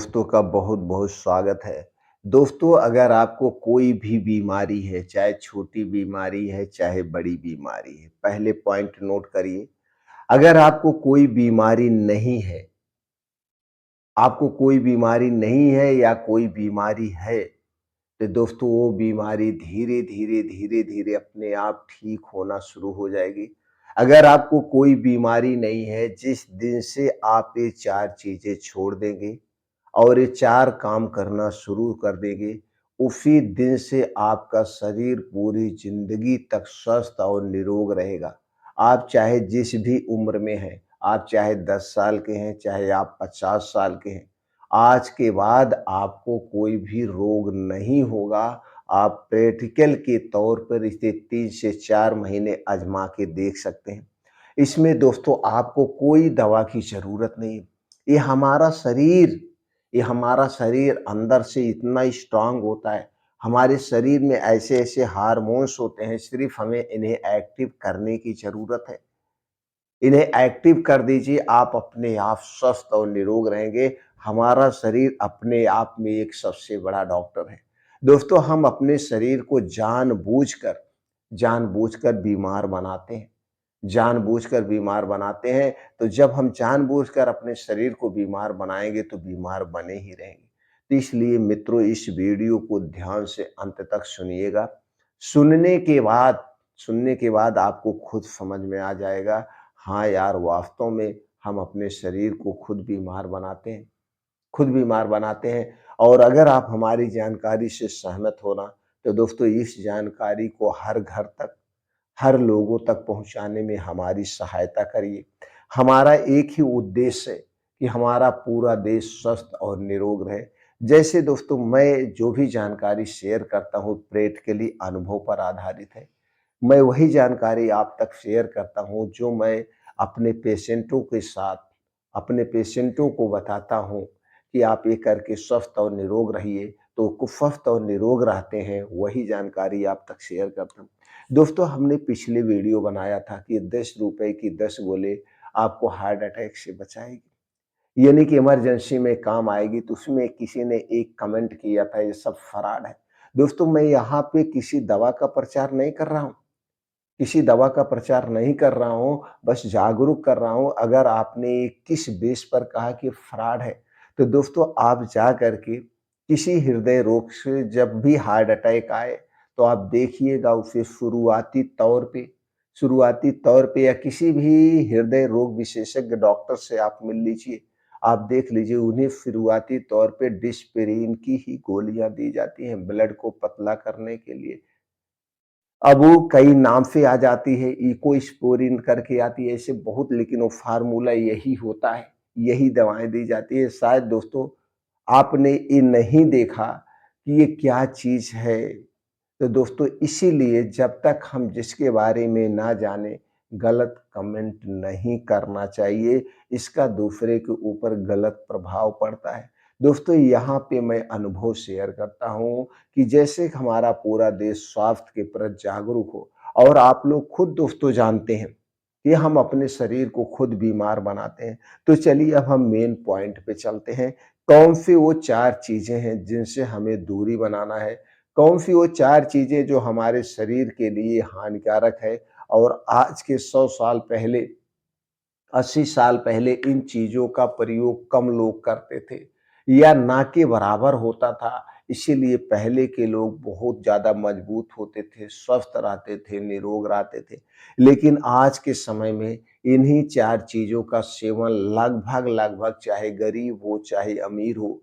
दोस्तों का बहुत बहुत स्वागत है। दोस्तों, अगर आपको कोई भी बीमारी है, चाहे छोटी बीमारी है, चाहे बड़ी बीमारी है, पहले पॉइंट नोट करिए। अगर आपको कोई बीमारी नहीं है, आपको कोई बीमारी नहीं है या कोई बीमारी है, तो दोस्तों वो बीमारी धीरे-धीरे अपने आप ठीक होना शुरू हो जाएगी। अगर आपको कोई बीमारी नहीं है, जिस दिन से आप ये 4 चीज़ें छोड़ देंगे और ये 4 काम करना शुरू कर देंगे, उसी दिन से आपका शरीर पूरी ज़िंदगी तक स्वस्थ और निरोग रहेगा। आप चाहे जिस भी उम्र में हैं, आप चाहे 10 साल के हैं, चाहे आप 50 साल के हैं, आज के बाद आपको कोई भी रोग नहीं होगा। आप प्रैक्टिकल के तौर पर इसे 3 से 4 महीने आज़मा के देख सकते हैं। इसमें दोस्तों आपको कोई दवा की ज़रूरत नहीं है। ये हमारा शरीर ये हमारा शरीर अंदर से इतना स्ट्रॉन्ग होता है। हमारे शरीर में ऐसे-ऐसे हार्मोन्स होते हैं, सिर्फ़ हमें इन्हें एक्टिव करने की ज़रूरत है। इन्हें एक्टिव कर दीजिए, आप अपने आप स्वस्थ और निरोग रहेंगे। हमारा शरीर अपने आप में एक सबसे बड़ा डॉक्टर है। दोस्तों, हम अपने शरीर को जानबूझकर बीमार बनाते हैं। जानबूझकर बीमार बनाते हैं, तो जब हम जानबूझकर अपने शरीर को बीमार बनाएँगे, तो बीमार बने ही रहेंगे। तो इसलिए मित्रों, इस वीडियो को ध्यान से अंत तक सुनिएगा। सुनने के बाद सुनने के बाद आपको खुद समझ में आ जाएगा, हाँ यार, वास्तव में हम अपने शरीर को खुद बीमार बनाते हैं। और अगर आप हमारी जानकारी से सहमत हो ना, तो दोस्तों इस जानकारी को हर घर तक, हर लोगों तक पहुँचाने में हमारी सहायता करिए। हमारा एक ही उद्देश्य है कि हमारा पूरा देश स्वस्थ और निरोग रहे। जैसे दोस्तों, मैं जो भी जानकारी शेयर करता हूँ प्रैक्टिकली अनुभव पर आधारित है। मैं वही जानकारी आप तक शेयर करता हूँ जो मैं अपने पेशेंटों के साथ अपने पेशेंटों को बताता हूँ कि आप ये करके स्वस्थ और निरोग रहिए, तो वो स्वस्थ और निरोग रहते हैं, वही जानकारी आप तक शेयर करता हूँ। दोस्तों, हमने पिछले वीडियो बनाया था कि ₹10 की 10 गोली आपको हार्ट अटैक से बचाएगी, यानी कि इमरजेंसी में काम आएगी। तो उसमें किसी ने एक कमेंट किया था, ये सब फ्रॉड है। दोस्तों, मैं यहाँ पे किसी दवा का प्रचार नहीं कर रहा हूँ। किसी दवा का प्रचार नहीं कर रहा हूँ, बस जागरूक कर रहा हूँ। अगर आपने किस बेस पर कहा कि फ्रॉड है, तो दोस्तों आप जा कर के किसी हृदय रोग से जब भी हार्ट अटैक आए, तो आप देखिएगा उसे शुरुआती तौर पे या किसी भी हृदय रोग विशेषज्ञ डॉक्टर से आप मिल लीजिए। आप देख लीजिए, उन्हें शुरुआती तौर पे डिस्पेरिन की ही गोलियाँ दी जाती हैं ब्लड को पतला करने के लिए। अब वो कई नाम से आ जाती है, इकोस्पोरिन करके आती है, ऐसे बहुत, लेकिन वो फ़ॉर्मूला यही होता है, यही दवाएँ दी जाती है। शायद दोस्तों आपने ये नहीं देखा कि ये क्या चीज़ है। तो दोस्तों इसीलिए जब तक हम जिसके बारे में ना जानें, गलत कमेंट नहीं करना चाहिए। इसका दूसरे के ऊपर गलत प्रभाव पड़ता है। दोस्तों, यहाँ पे मैं अनुभव शेयर करता हूँ कि जैसे हमारा पूरा देश स्वास्थ्य के प्रति जागरूक हो, और आप लोग खुद दोस्तों जानते हैं कि हम अपने शरीर को खुद बीमार बनाते हैं। तो चलिए अब हम मेन पॉइंट पे चलते हैं। कौन सी वो 4 चीज़ें हैं जिनसे हमें दूरी बनाना है? कौन सी वो 4 चीज़ें जो हमारे शरीर के लिए हानिकारक है, और आज के 100 साल पहले, 80 साल पहले इन चीज़ों का प्रयोग कम लोग करते थे या ना के बराबर होता था। इसीलिए पहले के लोग बहुत ज़्यादा मजबूत होते थे, स्वस्थ रहते थे, निरोग रहते थे। लेकिन आज के समय में इन्हीं 4 चीज़ों का सेवन लगभग चाहे गरीब हो, चाहे अमीर हो,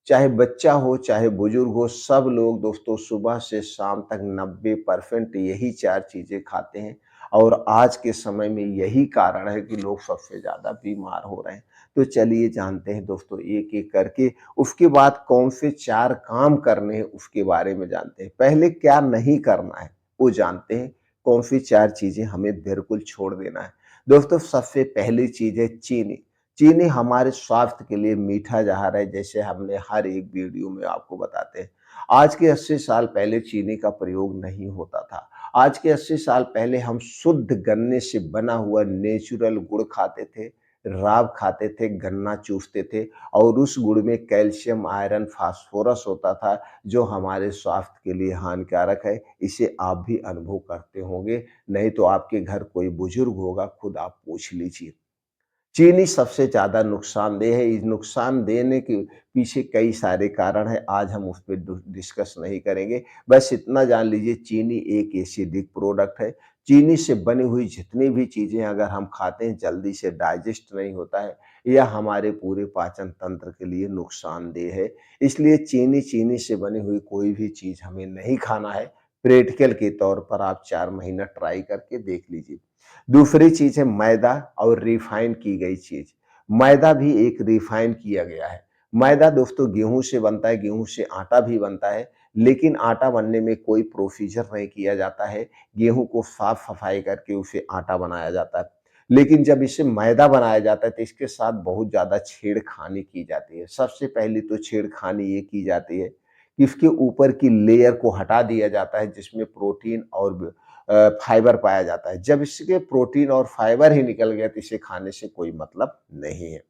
चाहे बच्चा हो, चाहे बुजुर्ग हो, सब लोग दोस्तों सुबह से शाम तक 90% यही 4 चीज़ें खाते हैं। और आज के समय में यही कारण है कि लोग सबसे ज़्यादा बीमार हो रहे हैं। तो चलिए जानते हैं दोस्तों एक-एक करके, उसके बाद कौन से 4 काम करने हैं उसके बारे में जानते हैं। पहले क्या नहीं करना है, वो जानते हैं। कौन सी 4 चीज़ें हमें बिल्कुल छोड़ देना है। दोस्तों, सबसे पहली चीज़ है चीनी। चीनी हमारे स्वास्थ्य के लिए मीठा ज़हर है, जैसे हमने हर एक वीडियो में आपको बताते हैं। आज के 80 साल पहले चीनी का प्रयोग नहीं होता था। आज के 80 साल पहले हम शुद्ध गन्ने से बना हुआ नेचुरल गुड़ खाते थे। राब खाते थे, गन्ना चूसते थे और उस गुड़ में कैल्शियम, आयरन, फास्फोरस होता था, जो हमारे स्वास्थ्य के लिए हानिकारक है। इसे आप भी अनुभव करते होंगे, नहीं तो आपके घर कोई बुजुर्ग होगा, खुद आप पूछ लीजिए। चीनी सबसे ज़्यादा नुकसानदेह है। इस नुकसान देने के पीछे कई सारे कारण हैं, आज हम उस पे डिस्कस नहीं करेंगे। बस इतना जान लीजिए, चीनी एक एसिडिक प्रोडक्ट है। चीनी से बनी हुई जितनी भी चीज़ें अगर हम खाते हैं, जल्दी से डाइजेस्ट नहीं होता है या हमारे पूरे पाचन तंत्र के लिए नुकसानदेह है। इसलिए चीनी से बनी हुई कोई भी चीज़ हमें नहीं खाना है। प्रैक्टिकल के तौर पर आप 4 महीना ट्राई करके देख लीजिए। दूसरी चीज़ है मैदा और रिफाइन की गई चीज़। मैदा भी एक रिफाइन किया गया है। मैदा दोस्तों गेहूँ से बनता है, गेहूँ से आटा भी बनता है, लेकिन आटा बनने में कोई प्रोसीजर नहीं किया जाता है। गेहूँ को साफ-सफाई करके उसे आटा बनाया जाता है। लेकिन जब इसे मैदा बनाया जाता है तो इसके साथ बहुत ज़्यादा छेड़खानी की जाती है। सबसे पहली तो छेड़खानी ये की जाती है कि इसके ऊपर की लेयर को हटा दिया जाता है, जिसमें प्रोटीन और फाइबर पाया जाता है। जब इसके प्रोटीन और फाइबर ही निकल गया तो इसे खाने से कोई मतलब नहीं है।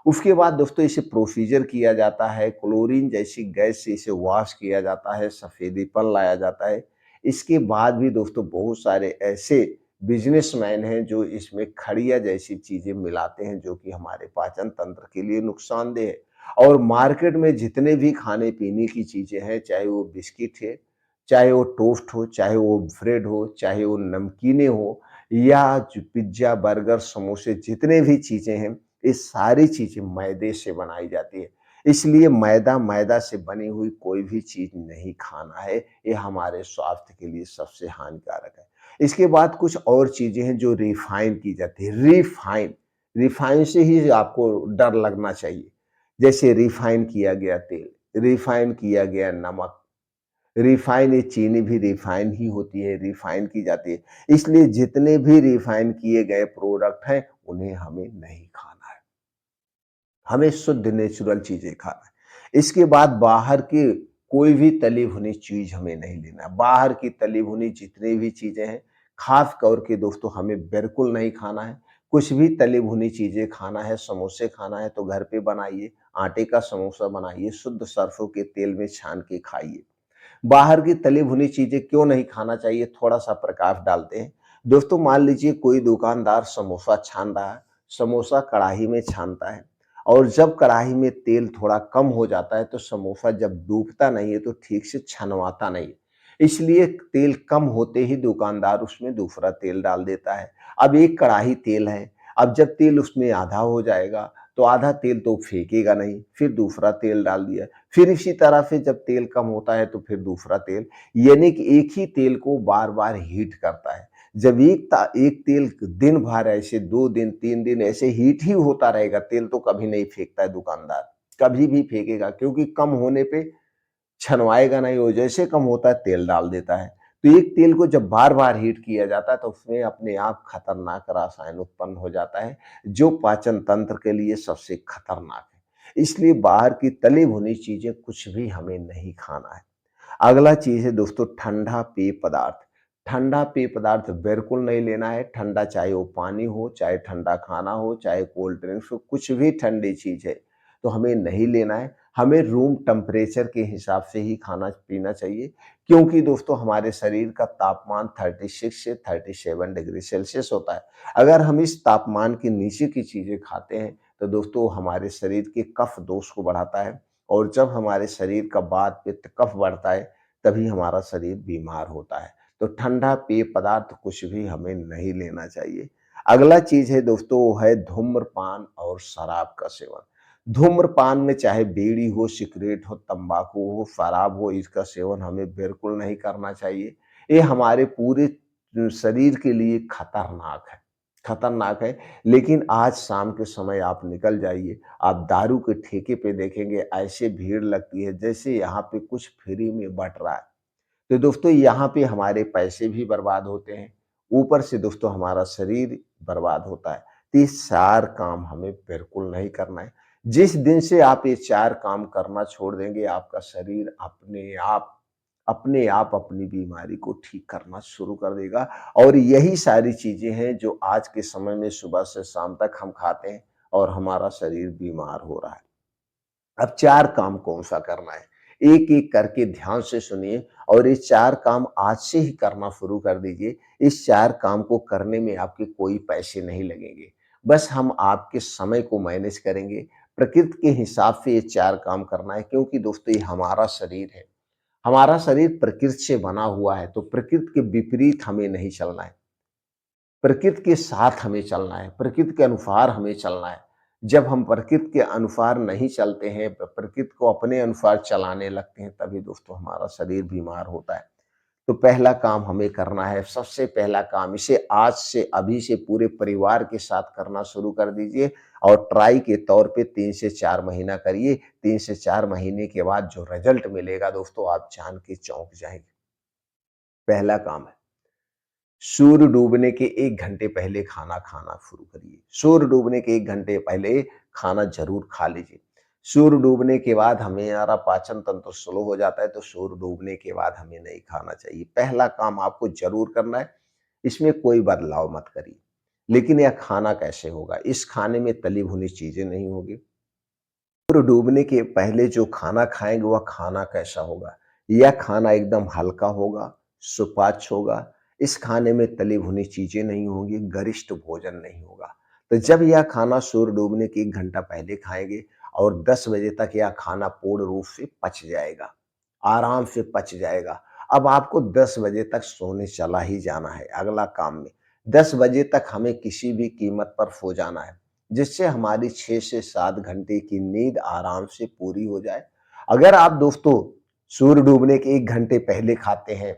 उसके बाद दोस्तों इसे प्रोसीजर किया जाता है, क्लोरीन जैसी गैस से इसे वॉश किया जाता है, सफेदीपन लाया जाता है। इसके बाद भी दोस्तों बहुत सारे ऐसे बिज़नेसमैन हैं जो इसमें खड़िया जैसी चीज़ें मिलाते हैं, जो कि हमारे पाचन तंत्र के लिए नुकसानदेह है। और मार्केट में जितने भी खाने-पीने की चीज़ें हैं, चाहे वो बिस्किट है, चाहे वो टोस्ट हो, चाहे वो ब्रेड हो, चाहे वो नमकीनें हो या जो पिज़्ज़ा, बर्गर, समोसे जितने भी चीज़ें हैं, ये सारी चीज़ें मैदे से बनाई जाती है। इसलिए मैदा से बनी हुई कोई भी चीज़ नहीं खाना है, ये हमारे स्वास्थ्य के लिए सबसे हानिकारक है। इसके बाद कुछ और चीज़ें हैं जो रिफाइन की जाती है, रिफाइन से ही आपको डर लगना चाहिए। जैसे रिफाइन किया गया तेल, रिफाइन किया गया नमक, रिफाइन ये चीनी भी रिफाइन ही होती है, रिफाइन की जाती है। इसलिए जितने भी रिफाइन किए गए प्रोडक्ट हैं, उन्हें हमें नहीं खाना है। हमें शुद्ध नेचुरल चीज़ें खाना है। इसके बाद बाहर की कोई भी तली भुनी चीज़ हमें नहीं लेना है। बाहर की तली भुनी जितनी भी चीज़ें हैं, ख़ास तौर के दोस्तों हमें बिल्कुल नहीं खाना है। कुछ भी तली भुनी चीज़ें खाना है, समोसे खाना है तो घर पे बनाइए, आटे का समोसा बनाइए, शुद्ध सरसों के तेल में छान के खाइए। बाहर की तली भुनी चीज़ें क्यों नहीं खाना चाहिए, थोड़ा-सा प्रकाश डालते हैं। दोस्तों मान लीजिए कोई दुकानदार समोसा छान रहा है, समोसा कढ़ाई में छानता है और जब कढ़ाई में तेल थोड़ा कम हो जाता है तो समोसा जब डूबता नहीं है तो ठीक से छनवाता नहीं है। इसलिए तेल कम होते ही दुकानदार उसमें दूसरा तेल डाल देता है। अब एक कढ़ाई तेल है, अब जब तेल उसमें आधा हो जाएगा तो आधा तेल तो फेंकेगा नहीं, फिर दूसरा तेल डाल दिया। फिर इसी तरह से जब तेल कम होता है तो फिर दूसरा तेल, यानी कि एक ही तेल को बार-बार हीट करता है। जब एक तेल दिन भर ऐसे 2 दिन, 3 दिन ऐसे हीट ही होता रहेगा, तेल तो कभी नहीं फेंकता है दुकानदार, कभी भी फेंकेगा क्योंकि कम होने पे छनवाएगा नहीं, वो जैसे कम होता है तेल डाल देता है। तो एक तेल को जब बार-बार हीट किया जाता है तो उसमें अपने आप खतरनाक रसायन उत्पन्न हो जाता है, जो पाचन तंत्र के लिए सबसे खतरनाक है। इसलिए बाहर की तली भुनी चीज़ें कुछ भी हमें नहीं खाना है। अगला चीज़ है दोस्तों ठंडा पेय पदार्थ। ठंडा पेय पदार्थ बिल्कुल नहीं लेना है, ठंडा चाहे वो पानी हो, चाहे ठंडा खाना हो, चाहे कोल्ड ड्रिंक्स हो, कुछ भी ठंडी चीज़ है, तो हमें नहीं लेना है। हमें रूम टेम्परेचर के हिसाब से ही खाना-पीना चाहिए, क्योंकि दोस्तों हमारे शरीर का तापमान 36 से 37 डिग्री सेल्सियस होता है। अगर हम इस तापमान के नीचे की चीज़ें खाते हैं, तो दोस्तों हमारे शरीर के कफ दोष को बढ़ाता है और जब हमारे शरीर का वात, पित्त, कफ बढ़ता है, तभी हमारा शरीर बीमार होता है। तो ठंडा पेय पदार्थ कुछ भी हमें नहीं लेना चाहिए। अगला चीज़ है दोस्तों वो है धूम्रपान और शराब का सेवन। धूम्रपान में चाहे बीड़ी हो, सिगरेट हो, तम्बाकू हो, शराब हो, इसका सेवन हमें बिल्कुल नहीं करना चाहिए। ये हमारे पूरे शरीर के लिए खतरनाक है। लेकिन आज शाम के समय आप निकल जाइए, आप दारू के ठेके पे देखेंगे ऐसे भीड़ लगती है जैसे यहाँ पे कुछ फ्री में बँट रहा है। तो दोस्तों यहाँ पे हमारे पैसे भी बर्बाद होते हैं, ऊपर से दोस्तों हमारा शरीर बर्बाद होता है। तो ये 4 काम हमें बिल्कुल नहीं करना है। जिस दिन से आप ये 4 काम करना छोड़ देंगे, आपका शरीर अपने आप अपनी बीमारी को ठीक करना शुरू कर देगा और यही सारी चीज़ें हैं जो आज के समय में सुबह से शाम तक हम खाते हैं और हमारा शरीर बीमार हो रहा है। अब 4 काम कौन-सा करना है? एक-एक करके ध्यान से सुनिए और ये 4 काम आज से ही करना शुरू कर दीजिए। इस 4 काम को करने में आपके कोई पैसे नहीं लगेंगे। बस हम आपके समय को मैनेज करेंगे। प्रकृति के हिसाब से ये 4 काम करना है क्योंकि दोस्तों ये हमारा शरीर है। हमारा शरीर प्रकृति से बना हुआ है, तो प्रकृति के विपरीत हमें नहीं चलना है। प्रकृति के साथ हमें चलना है, प्रकृति के अनुसार हमें चलना है। जब हम प्रकृति के अनुसार नहीं चलते हैं, प्रकृति को अपने अनुसार चलाने लगते हैं, तभी दोस्तों हमारा शरीर बीमार होता है। तो पहला काम हमें करना है, सबसे पहला काम इसे आज से अभी से पूरे परिवार के साथ करना शुरू कर दीजिए और ट्राई के तौर पे 3 से 4 महीना करिए। 3 से 4 महीने के बाद जो रिजल्ट मिलेगा दोस्तों आप जान के चौंक जाएँगे। पहला काम है सूर्य डूबने के 1 घंटे पहले खाना खाना शुरू करिए। सूर्य डूबने के 1 घंटे पहले खाना ज़रूर खा लीजिए। सूर्य डूबने के बाद हमारा पाचन तंत्र स्लो हो जाता है, तो सूर्य डूबने के बाद हमें नहीं खाना चाहिए। पहला काम आपको ज़रूर करना है, इसमें कोई बदलाव मत करिए। लेकिन यह खाना कैसे होगा? इस खाने में तली भुनी चीज़ें नहीं होगी। सूर्य डूबने के पहले जो खाना खाएँगे वह खाना कैसा होगा? यह खाना एकदम हल्का होगा, सुपाच्य होगा। इस खाने में तली भुनी चीज़ें नहीं होंगी, गरिष्ठ भोजन नहीं होगा। तो जब यह खाना सूर्य डूबने के 1 घंटा पहले खाएँगे और 10 बजे तक यह खाना पूर्ण रूप से पच जाएगा, आराम से पच जाएगा। अब आपको 10 बजे तक सोने चला ही जाना है अगला काम में। 10 बजे तक हमें किसी भी कीमत पर सो जाना है। जिससे हमारी 6 से 7 घंटे की नींद आराम से पूरी हो जाए। अगर आप दोस्तों सूर्य डूबने के 1 घंटे पहले खाते हैं,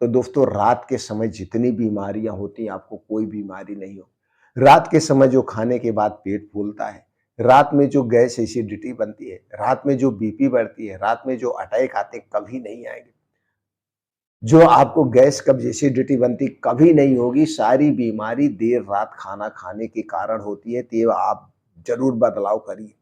तो दोस्तों रात के समय जितनी बीमारियाँ होती हैं, आपको कोई बीमारी नहीं हो। रात के समय जो खाने के बाद पेट फूलता है, रात में जो गैस एसिडिटी बनती है, रात में जो बीपी बढ़ती है, रात में जो अटैक आते हैं, कभी नहीं आएँगे। जो आपको गैस कब्ज़ एसिडिटी बनती कभी नहीं होगी, सारी बीमारी देर रात खाना खाने के कारण होती है, तो आप ज़रूर बदलाव करिए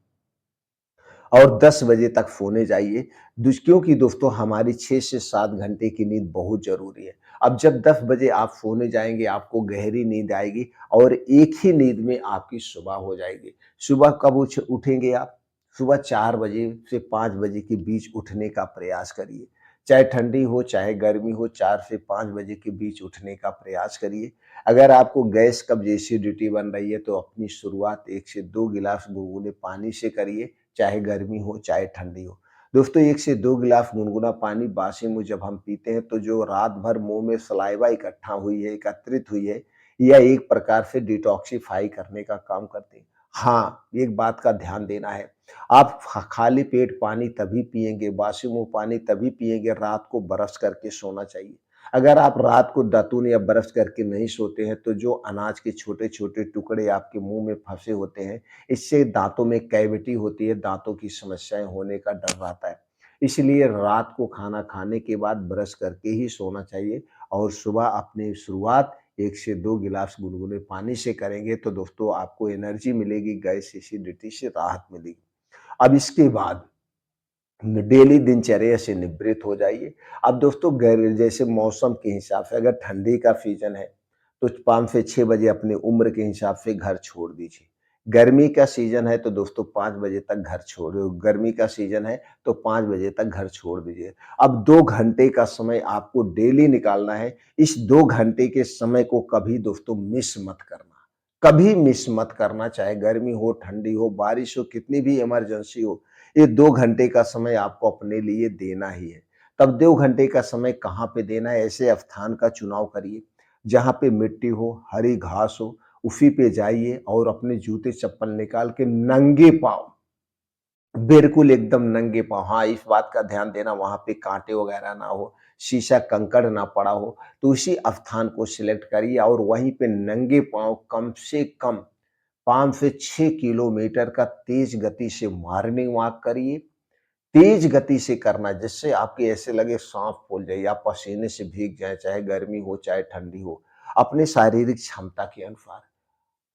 और 10 बजे तक सोने जाइए। क्योंकि दोस्तों हमारी 6 से 7 घंटे की नींद बहुत ज़रूरी है। अब जब 10 बजे आप सोने जाएँगे, आपको गहरी नींद आएगी और एक ही नींद में आपकी सुबह हो जाएगी। सुबह कब उठेंगे आप? सुबह 4 बजे से 5 बजे के बीच उठने का प्रयास करिए। चाहे ठंडी हो, चाहे गर्मी हो, 4 से 5 बजे के बीच उठने का प्रयास करिए। अगर आपको गैस कब्ज़ एसिडिटी बन रही है, तो अपनी शुरुआत 1 से 2 गिलास गुनगुने पानी से करिए, चाहे गर्मी हो, चाहे ठंडी हो। दोस्तों 1 से 2 गिलास गुनगुना पानी बासी मुँह जब हम पीते हैं, तो जो रात भर मुँह में सलाइवा इकट्ठा हुई है, एकत्रित हुई है, यह एक प्रकार से डिटॉक्सिफ़ाई करने का काम करती है। हाँ, एक बात का ध्यान देना है, आप खाली पेट पानी तभी पिएँगे, बासी मुँह पानी तभी पिएँगे, रात को ब्रश करके सोना चाहिए। अगर आप रात को दातून या ब्रश करके नहीं सोते हैं, तो जो अनाज के छोटे-छोटे टुकड़े आपके मुँह में फँसे होते हैं, इससे दाँतों में कैविटी होती है, दाँतों की समस्याएँ होने का डर रहता है। इसलिए रात को खाना खाने के बाद ब्रश करके ही सोना चाहिए और सुबह अपनी शुरुआत 1 से 2 गिलास गुनगुने पानी से करेंगे, तो दोस्तों आपको एनर्जी मिलेगी, गैस एसिडिटी से राहत मिलेगी। अब इसके बाद डेली दिनचर्या से निवृत्त हो जाइए। अब दोस्तों जैसे मौसम के हिसाब से अगर ठंडी का सीज़न है, तो 5 से 6 बजे अपनी उम्र के हिसाब से घर छोड़ दीजिए। गर्मी का सीज़न है तो दोस्तों 5 बजे तक घर छोड़ो गर्मी का सीज़न है तो 5 बजे तक घर छोड़ दीजिए। अब 2 घंटे का समय आपको डेली निकालना है। इस 2 घंटे के समय को कभी दोस्तों मिस मत करना। कभी मिस मत करना, चाहे गर्मी हो, ठंडी हो, बारिश हो, कितनी भी इमरजेंसी हो। ये 2 घंटे का समय आपको अपने लिए देना ही है। तब 2 घंटे का समय कहाँ पे देना है, ऐसे स्थान का चुनाव करिए, जहाँ पे मिट्टी हो, हरी घास हो, उसी पे जाइए और अपने जूते-चप्पल निकाल के नंगे पाँव, बिल्कुल एकदम नंगे पाँव, हाँ, इस बात का ध्यान देना वहाँ पे काँटे वगैरह ना हो, शीशा कंकड़ ना पड़ा हो, तो उसी स्थान को सिलेक्ट करिए और वहीं पे नंगे पाँव कम से कम 5 से 6 किलोमीटर का तेज गति से मॉर्निंग वॉक करिए। तेज गति से करना जिससे आपके ऐसे लगे साँस फूल जाए, आप पसीने से भीग जाएँ, चाहे गर्मी हो, चाहे ठंडी हो, अपने शारीरिक क्षमता के अनुसार।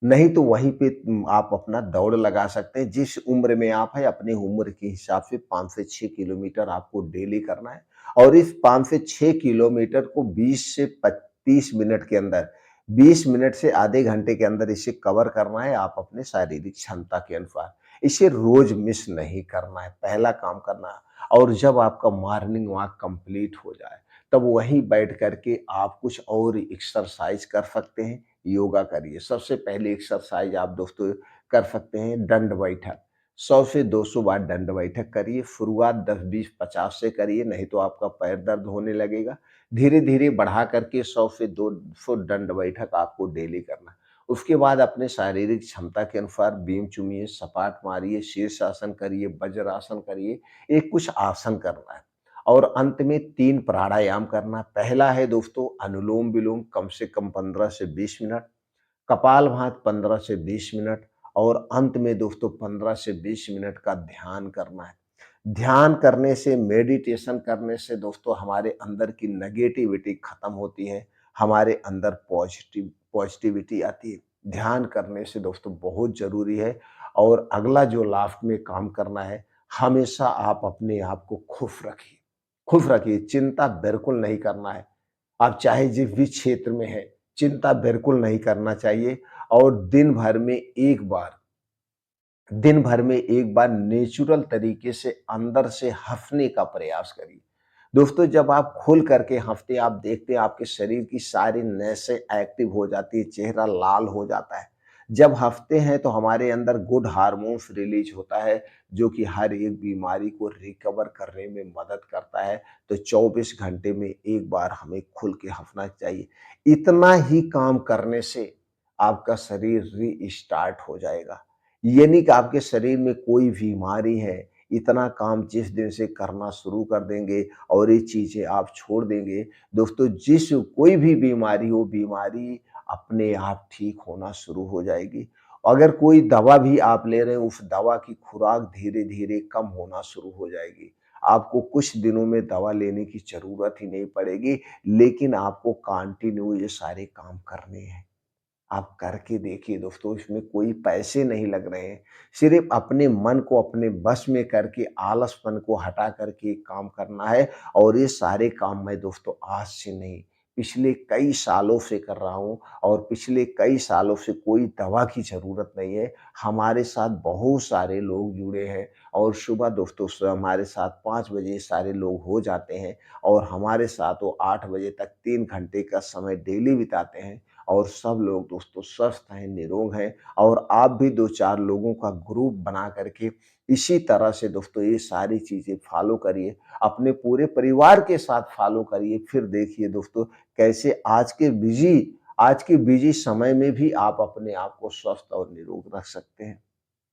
नहीं तो वहीं पे आप अपना दौड़ लगा सकते हैं। जिस उम्र में आप हैं, अपनी उम्र के हिसाब से 5 से 6 किलोमीटर आपको डेली करना है और इस 5 से 6 किलोमीटर को 20 से 30 मिनट के अंदर 20 मिनट से आधे घंटे के अंदर इसे कवर करना है आप अपने शारीरिक क्षमता के अनुसार। इसे रोज़ मिस नहीं करना है, पहला काम करना है। और जब आपका मॉर्निंग वॉक कंप्लीट हो जाए, तब वहीं बैठ कर के आप कुछ और एक्सरसाइज़ कर सकते हैं, योगा करिए। सबसे पहली एक्सरसाइज़ आप दोस्तों कर सकते हैं दंड बैठक। 100 से 200 बार दंड बैठक करिए। शुरुआत 10, 20, 50 से करिए, नहीं तो आपका पैर दर्द होने लगेगा। धीरे-धीरे बढ़ा करके 100 से 200 दंड बैठक आपको डेली करना है। उसके बाद अपने शारीरिक क्षमता के अनुसार बीम चूमिए, सपाट मारिए, शीर्षासन करिए, वज्रासन करिए, एक कुछ आसन करना है। और अंत में 3 प्राणायाम करना। पहला है दोस्तों अनुलोम-विलोम कम से कम 15 से 20 मिनट, कपालभाति 15 से 20 मिनट और अंत में दोस्तों 15 से 20 मिनट का ध्यान करना है। ध्यान करने से, मेडिटेशन करने से दोस्तों हमारे अंदर की नेगेटिविटी खत्म होती है, हमारे अंदर पॉजिटिविटी आती है। ध्यान करने से दोस्तों बहुत ज़रूरी है। और अगला जो लास्ट में काम करना है, हमेशा आप अपने आप को खुश रखिए। खुश रखिए, चिंता बिल्कुल नहीं करना है। आप चाहे जिस भी क्षेत्र में हैं, चिंता बिल्कुल नहीं करना चाहिए। और दिन भर में एक बार नेचुरल तरीके से अंदर से हँसने का प्रयास करिए। दोस्तों जब आप खुल करके हँसते हैं, आप देखते हैं आपके शरीर की सारी नसें एक्टिव हो जाती है, चेहरा लाल हो जाता है। जब हँसते हैं तो हमारे अंदर गुड हार्मोन्स रिलीज़ होता है, जो कि हर एक बीमारी को रिकवर करने में मदद करता है। तो 24 घंटे में एक बार हमें खुल के हँसना चाहिए। इतना ही काम करने से आपका शरीर रीस्टार्ट हो जाएगा। ये नहीं कि आपके शरीर में कोई बीमारी है, इतना काम जिस दिन से करना शुरू कर देंगे और ये चीज़ें आप छोड़ देंगे, दोस्तों जिस कोई भी बीमारी हो, बीमारी अपने आप ठीक होना शुरू हो जाएगी। अगर कोई दवा भी आप ले रहे हैं, उस दवा की खुराक धीरे-धीरे कम होना शुरू हो जाएगी। आपको कुछ दिनों में दवा लेने की ज़रूरत ही नहीं पड़ेगी, लेकिन आपको कंटिन्यू ये सारे काम करने हैं। आप करके देखिए दोस्तों, इसमें कोई पैसे नहीं लग रहे हैं। सिर्फ़ अपने मन को अपने बस में करके आलसपन को हटा कर के काम करना है। और ये सारे काम मैं दोस्तों आज से नहीं, पिछले कई सालों से कर रहा हूँ। और पिछले कई सालों से कोई दवा की ज़रूरत नहीं है। हमारे साथ बहुत सारे लोग जुड़े हैं और सुबह दोस्तों हमारे साथ 5 बजे सारे लोग हो जाते हैं और हमारे साथ वो 8 बजे तक 3 घंटे का समय डेली बिताते हैं। और सब लोग दोस्तों स्वस्थ हैं, निरोग हैं। और आप भी 2-4 लोगों का ग्रुप बना करके इसी तरह से दोस्तों ये सारी चीज़ें फ़ॉलो करिए। अपने पूरे परिवार के साथ फ़ॉलो करिए, फिर देखिए दोस्तों कैसे आज के बिज़ी समय में भी आप अपने आप को स्वस्थ और निरोग रख सकते हैं।